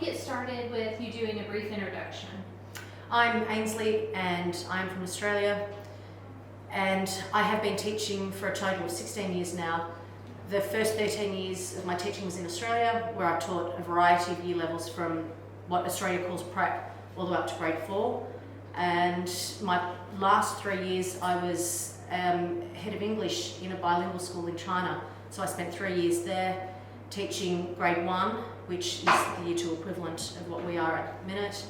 get started with you doing a brief introduction? I'm Ainslie and I'm from Australia, and I have been teaching for a total of 16 years now. The first 13 years of my teaching was in Australia, where I taught a variety of year levels from what Australia calls prep all the way up to grade 4. And my last 3 years I was head of English in a bilingual school in China. So I spent 3 years there teaching grade 1, which is the year 2 equivalent of what we are at the minute,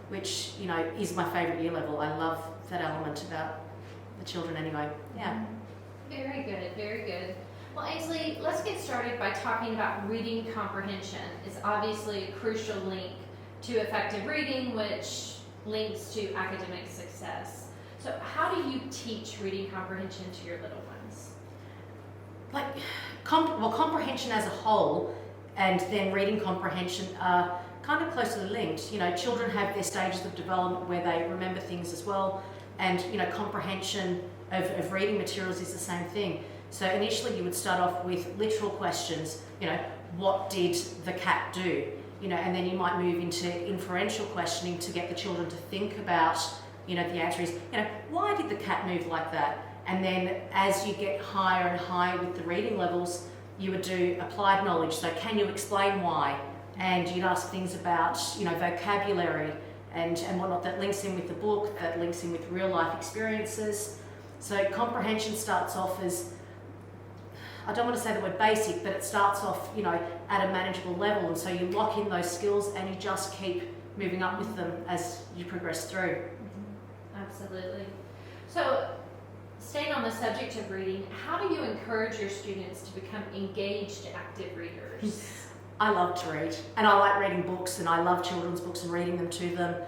which, you know, is my favourite year level. I love that element about the children anyway. Yeah. Very good, very good. Well, Ainslie, let's get started by talking about reading comprehension. It's obviously a crucial link to effective reading, which links to academic success. So how do you teach reading comprehension to your little ones? Like, comprehension as a whole and then reading comprehension are kind of closely linked. You know, children have their stages of development where they remember things as well, and, you know, comprehension of reading materials is the same thing. So initially you would start off with literal questions, you know, what did the cat do? You know, and then you might move into inferential questioning to get the children to think about, you know, the answer is, you know, why did the cat move like that? And then as you get higher and higher with the reading levels, you would do applied knowledge. So can you explain why? And you'd ask things about, you know, vocabulary and whatnot that links in with the book, that links in with real life experiences. So comprehension starts off as, I don't want to say the word basic, but it starts off, you know, at a manageable level. And so you lock in those skills and you just keep moving up with them as you progress through. Absolutely. So, staying on the subject of reading, how do you encourage your students to become engaged, active readers? I love to read, and I like reading books, and I love children's books and reading them to them.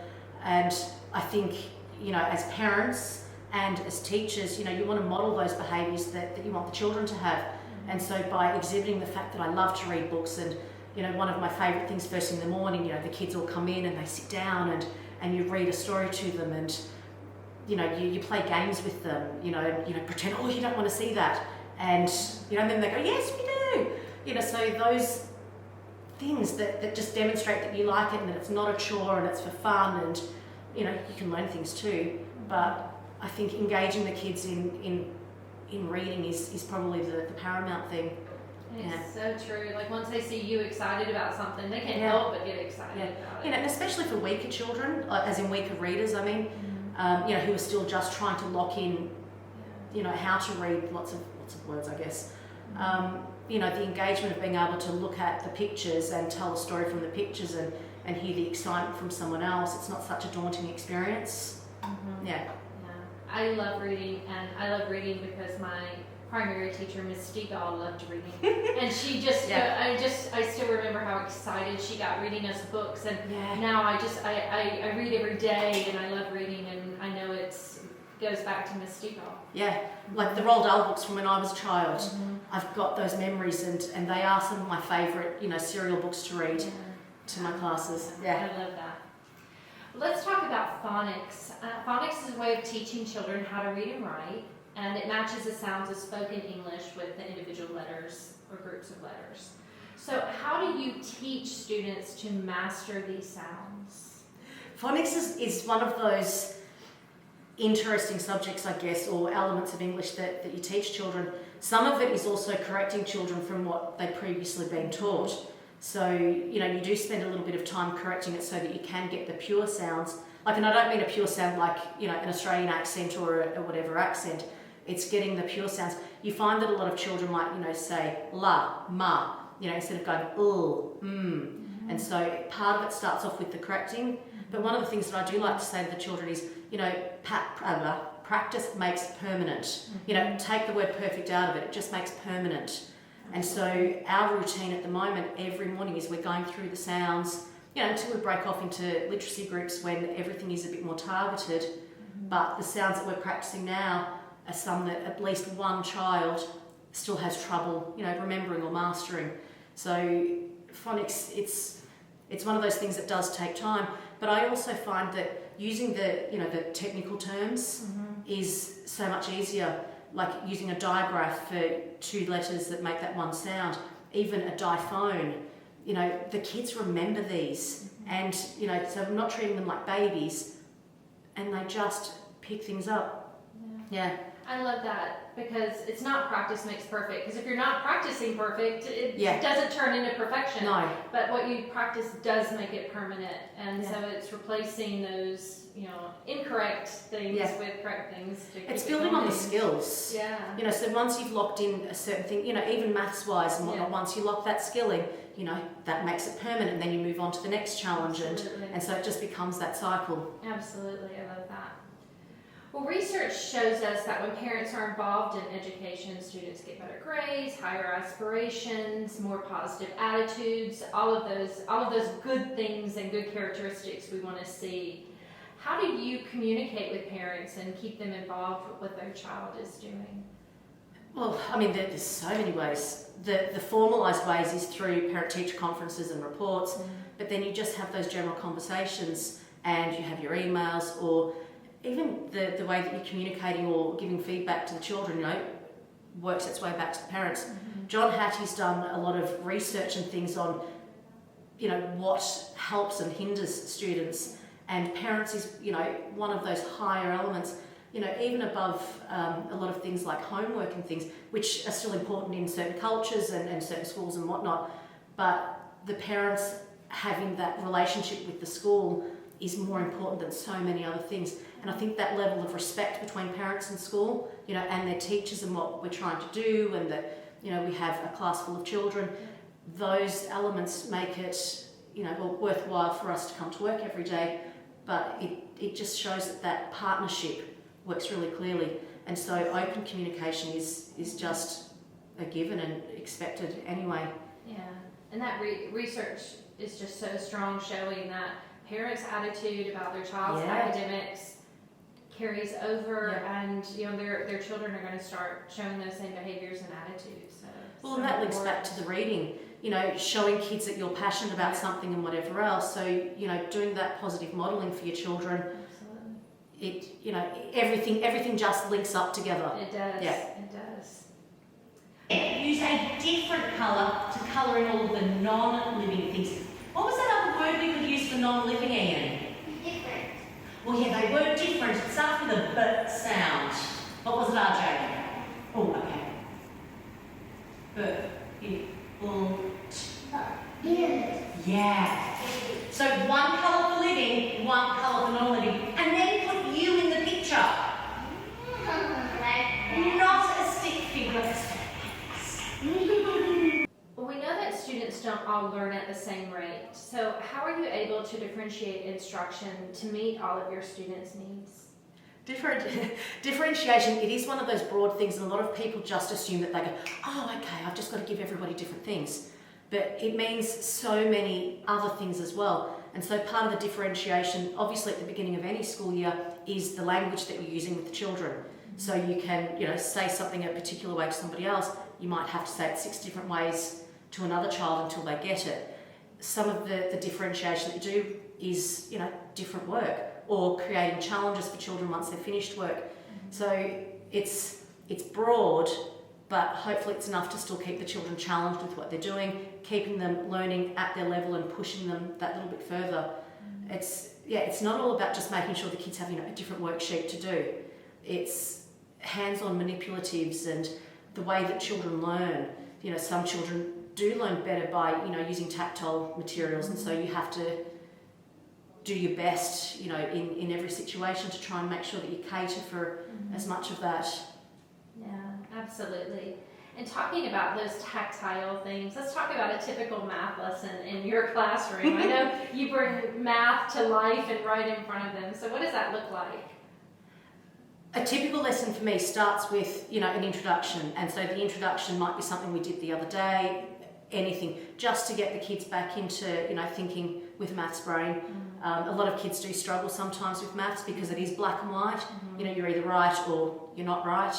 And I think, you know, as parents and as teachers, you know, you want to model those behaviours that you want the children to have. And so by exhibiting the fact that I love to read books, and, you know, one of my favourite things first in the morning, you know, the kids all come in and they sit down and you read a story to them, and, you know, you play games with them, you know, pretend, oh, you don't want to see that. And, you know, and then they go, yes, we do. You know, so those things that just demonstrate that you like it and that it's not a chore and it's for fun, and, you know, you can learn things too. But I think engaging the kids in reading is probably the paramount thing. It's so true. Like, once they see you excited about something, they can't help but get excited about it. You know, and especially for weaker children, as in weaker readers, I mean, you know, who are still just trying to lock in, you know, how to read lots of words, I guess. You know, the engagement of being able to look at the pictures and tell a story from the pictures and hear the excitement from someone else, it's not such a daunting experience. Yeah. I love reading, and I love reading because my primary teacher, Miss Stegall, loved reading. And she just, I still remember how excited she got reading us books, and now I read every day, and I love reading, and I know it goes back to Miss Stegall. Yeah, like the Roald Dahl books from when I was a child. I've got those memories, and they are some of my favourite, you know, serial books to read to my classes. I love that. Let's talk about phonics. Phonics is a way of teaching children how to read and write, and it matches the sounds of spoken English with the individual letters or groups of letters. So how do you teach students to master these sounds? Phonics is one of those interesting subjects, I guess, or elements of English that you teach children. Some of it is also correcting children from what they've previously been taught. So, you know, you do spend a little bit of time correcting it so that you can get the pure sounds. Like, and I don't mean a pure sound like, you know, an Australian accent or a whatever accent. It's getting the pure sounds. You find that a lot of children might, you know, say la, ma, you know, instead of going And so part of it starts off with the correcting. But one of the things that I do like to say to the children is, you know, practice makes permanent. You know, take the word perfect out of it. It just makes permanent. And so our routine at the moment, every morning, is we're going through the sounds, you know, until we break off into literacy groups when everything is a bit more targeted. But the sounds that we're practicing now are some that at least one child still has trouble, you know, remembering or mastering. So phonics, it's one of those things that does take time. But I also find that using the technical terms is so much easier. Like using a digraph for 2 letters that make that one sound, even a diphone. You know, the kids remember these, And, so I'm not treating them like babies, and they just pick things up. Yeah. I love that, because it's not practice makes perfect. Because if you're not practicing perfect, it doesn't turn into perfection. No. But what you practice does make it permanent. And so it's replacing those, incorrect things with correct things. It's building on the skills. Yeah. So once you've locked in a certain thing, even maths-wise and whatnot, once you lock that skill in, that makes it permanent, and then you move on to the next challenge. And so it just becomes that cycle. Absolutely. I love that. Well, research shows us that when parents are involved in education, students get better grades, higher aspirations, more positive attitudes, all of those good things and good characteristics we want to see. How do you communicate with parents and keep them involved with what their child is doing? Well, there's so many ways. The formalised ways is through parent-teacher conferences and reports, but then you just have those general conversations, and you have your emails, or even the way that you're communicating or giving feedback to the children, works its way back to the parents. Mm-hmm. John Hattie's done a lot of research and things on, what helps and hinders students, and parents is, one of those higher elements, even above a lot of things like homework and things, which are still important in certain cultures and certain schools and whatnot, but the parents having that relationship with the school is more important than so many other things. And I think that level of respect between parents and school, and their teachers and what we're trying to do, and that, we have a class full of children, those elements make it, worthwhile for us to come to work every day. But it just shows that partnership works really clearly. And so open communication is just a given and expected anyway. Yeah, and that research is just so strong, showing that parents' attitude about their child's academics carries over, and their children are going to start showing those same behaviors and attitudes. So, and that links back to the reading. Showing kids that you're passionate about something and whatever else. So doing that positive modelling for your children. Absolutely. Everything just links up together. It does. Yeah. It does. Use a different colour to colour in all of the non-living things. What was that other word we could use for non-living, Ian? Different. Well, yeah, they were different. It starts with a B sound. What was it, RJ? Oh, okay. Yeah. So one colour for living, one colour for non-living, and then put you in the picture. Not a stick figure. Well, we know that students don't all learn at the same rate. So how are you able to differentiate instruction to meet all of your students' needs? Differentiation, it is one of those broad things, and a lot of people just assume that they go, oh, okay, I've just got to give everybody different things. But it means so many other things as well. And so part of the differentiation, obviously at the beginning of any school year, is the language that you're using with the children. So you can, say something a particular way to somebody else. You might have to say it 6 different ways to another child until they get it. Some of the differentiation that you do is, different work, or creating challenges for children once they've finished work. So it's broad, but hopefully it's enough to still keep the children challenged with what they're doing, keeping them learning at their level and pushing them that little bit further. It's not all about just making sure the kids have, a different worksheet to do. It's hands-on manipulatives and the way that children learn. Some children do learn better by, using tactile materials, and so you have to do your best, in every situation to try and make sure that you cater for as much of that. Yeah, absolutely. And talking about those tactile things, let's talk about a typical math lesson in your classroom. I know you bring math to life and right in front of them. So what does that look like? A typical lesson for me starts with, an introduction. And so the introduction might be something we did the other day, anything, just to get the kids back into, thinking with maths brain. A lot of kids do struggle sometimes with maths because it is black and white. You're either right or you're not right.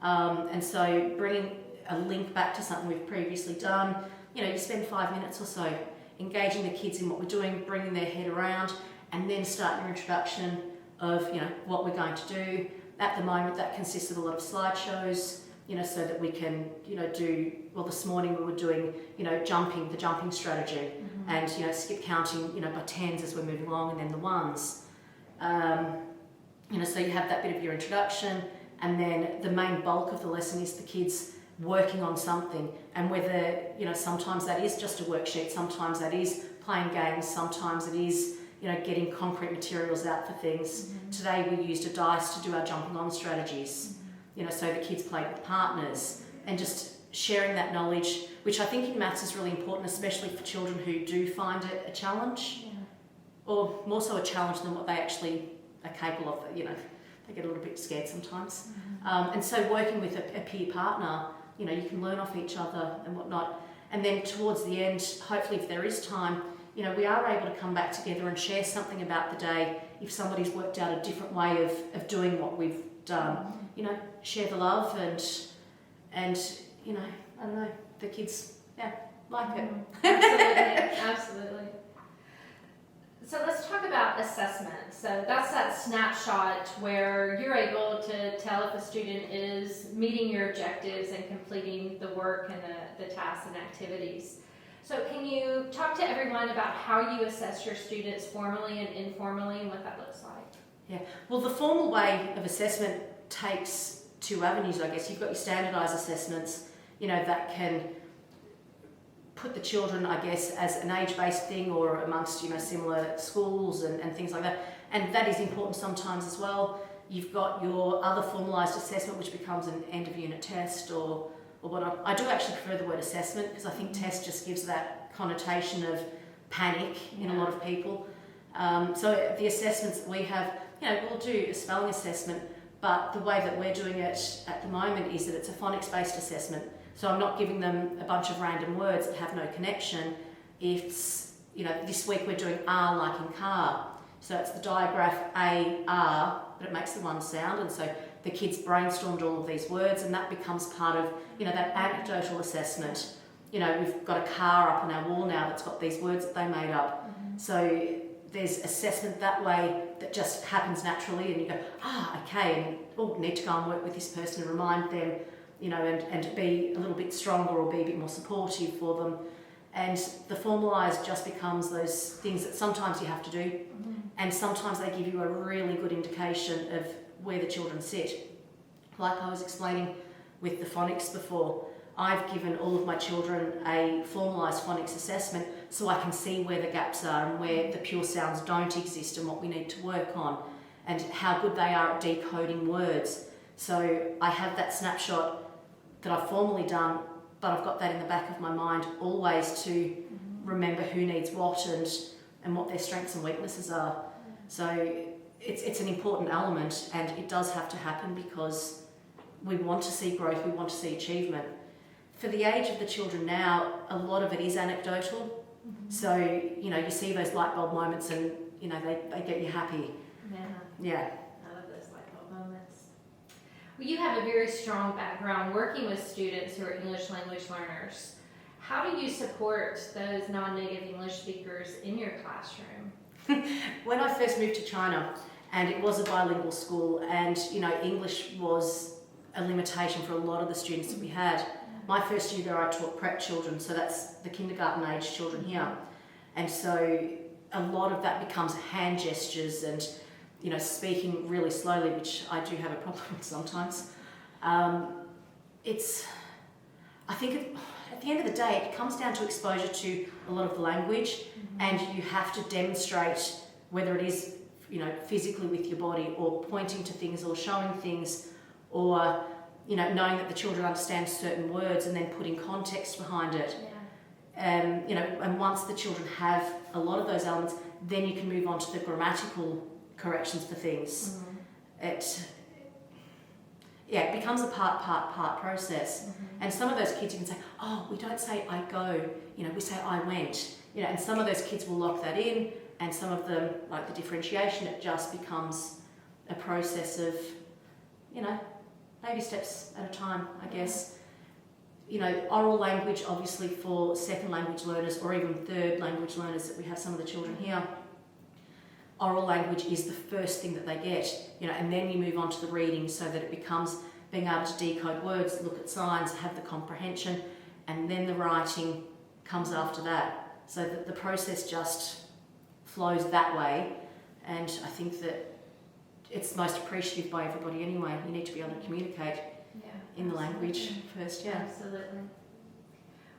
And so bringing a link back to something we've previously done, you spend 5 minutes or so engaging the kids in what we're doing, bringing their head around, and then start your introduction of, what we're going to do. At the moment, that consists of a lot of slideshows, so that we can, this morning we were doing, the jumping strategy, and, skip counting, by tens as we're moving along, and then the ones. So you have that bit of your introduction, and then the main bulk of the lesson is the kids working on something, and whether, sometimes that is just a worksheet, sometimes that is playing games, sometimes it is, getting concrete materials out for things. Today we used a dice to do our jumping on strategies, so the kids played with partners, and just sharing that knowledge, which I think in maths is really important, especially for children who do find it a challenge, or more so a challenge than what they actually are capable of. They get a little bit scared sometimes. And so working with a peer partner, you can learn off each other and whatnot. And then towards the end, hopefully if there is time, we are able to come back together and share something about the day. If somebody's worked out a different way of doing what we've done, share the love and I don't know, the kids, like it. Absolutely. So let's talk about assessment. So that's that snapshot where you're able to tell if a student is meeting your objectives and completing the work and the tasks and activities. So can you talk to everyone about how you assess your students formally and informally and what that looks like? Yeah, well, the formal way of assessment takes two avenues, I guess. You've got your standardised assessments, that can put the children, I guess, as an age-based thing or amongst, similar schools and things like that. And that is important sometimes as well. You've got your other formalised assessment, which becomes an end-of-unit test or whatnot. I do actually prefer the word assessment because I think test just gives that connotation of panic in a lot of people. So the assessments that we have, we'll do a spelling assessment, but the way that we're doing it at the moment is that it's a phonics-based assessment. So I'm not giving them a bunch of random words that have no connection. It's, this week we're doing R like in car. So it's the digraph A-R, but it makes the one sound. And so the kids brainstormed all of these words, and that becomes part of, that anecdotal assessment. We've got a car up on our wall now that's got these words that they made up. So there's assessment that way that just happens naturally, and you go, okay, and need to go and work with this person and remind them, and be a little bit stronger or be a bit more supportive for them. And the formalised just becomes those things that sometimes you have to do, and sometimes they give you a really good indication of where the children sit. Like I was explaining with the phonics before, I've given all of my children a formalised phonics assessment so I can see where the gaps are and where the pure sounds don't exist and what we need to work on and how good they are at decoding words. So I have that snapshot that I've formally done, but I've got that in the back of my mind always to remember who needs what and what their strengths and weaknesses are. So it's an important element, and it does have to happen because we want to see growth, we want to see achievement. For the age of the children now, a lot of it is anecdotal. So, you see those light bulb moments and, they get you happy. Yeah. I love those light bulb moments. Well, you have a very strong background working with students who are English language learners. How do you support those non-native English speakers in your classroom? When I first moved to China, and it was a bilingual school, and, English was a limitation for a lot of the students that we had. My first year there I taught prep children, so that's the kindergarten age children here. And so a lot of that becomes hand gestures and, speaking really slowly, which I do have a problem with sometimes. I think at the end of the day, it comes down to exposure to a lot of the language, and you have to demonstrate whether it is, physically with your body or pointing to things or showing things or knowing that the children understand certain words and then putting context behind it. And once the children have a lot of those elements, then you can move on to the grammatical corrections for things. It becomes a part process. And some of those kids you can say, we don't say I go, we say I went. And some of those kids will lock that in, and some of them, like the differentiation, it just becomes a process of, baby steps at a time, I guess. Oral language, obviously, for second language learners or even third language learners that we have some of the children here, oral language is the first thing that they get, and then you move on to the reading so that it becomes being able to decode words, look at signs, have the comprehension, and then the writing comes after that. So that the process just flows that way, and I think that it's most appreciative by everybody anyway. You need to be able to communicate in the language first, yeah. Absolutely.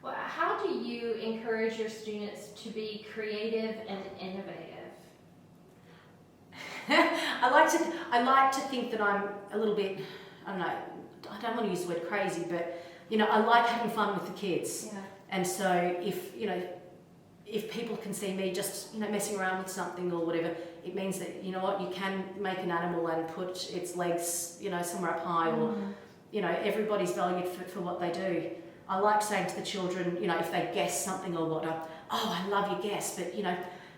Well, how do you encourage your students to be creative and innovative? I like to think that I'm a little bit, I don't know, I don't want to use the word crazy, but I like having fun with the kids. Yeah. And so if people can see me just messing around with something or whatever, it means that you can make an animal and put its legs somewhere up high, or everybody's valued for what they do. I like saying to the children, if they guess something or whatnot, oh, I love your guess, but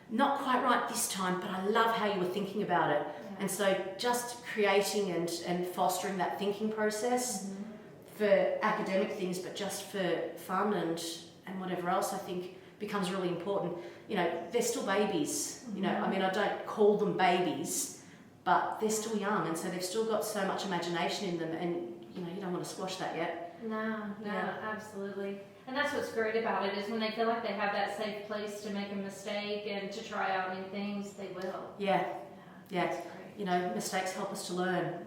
not quite right this time, but I love how you were thinking about it. Yeah. And so just creating and fostering that thinking process for academic things, but just for fun and whatever else, I think becomes really important. They're still babies. I mean, I don't call them babies, but they're still young, and so they've still got so much imagination in them, and you don't want to squash that yet. No, absolutely. And that's what's great about it, is when they feel like they have that safe place to make a mistake and to try out new things, they will. Yeah. That's great. Mistakes help us to learn.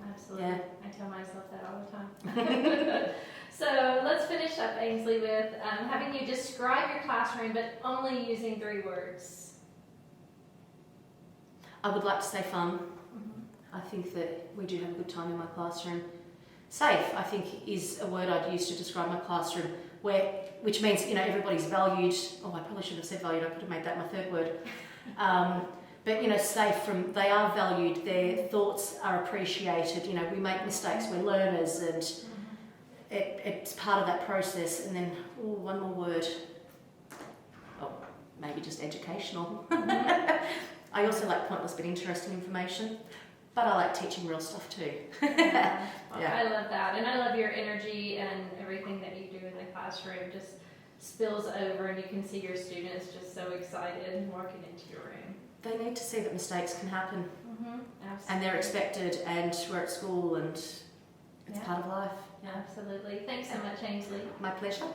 Absolutely. Yeah. I tell myself that all the time. So let's finish up, Ainslie, with having you describe your classroom, but only using 3 words. I would like to say fun. I think that we do have a good time in my classroom. Safe, I think, is a word I'd use to describe my classroom, which means everybody's valued. Oh, I probably should have said valued. I could have made that my 3rd word. But safe, from they are valued. Their thoughts are appreciated. We make mistakes. We're learners, and it's part of that process. And then one more word. Oh, maybe just educational. I also like pointless but interesting information. But I like teaching real stuff too. Yeah. I love that. And I love your energy, and everything that you do in the classroom just spills over, and you can see your students just so excited walking into your room. They need to see that mistakes can happen. Absolutely. And they're expected, and we're at school, and it's part of life. Absolutely. Thanks so much, Ainslie. My pleasure.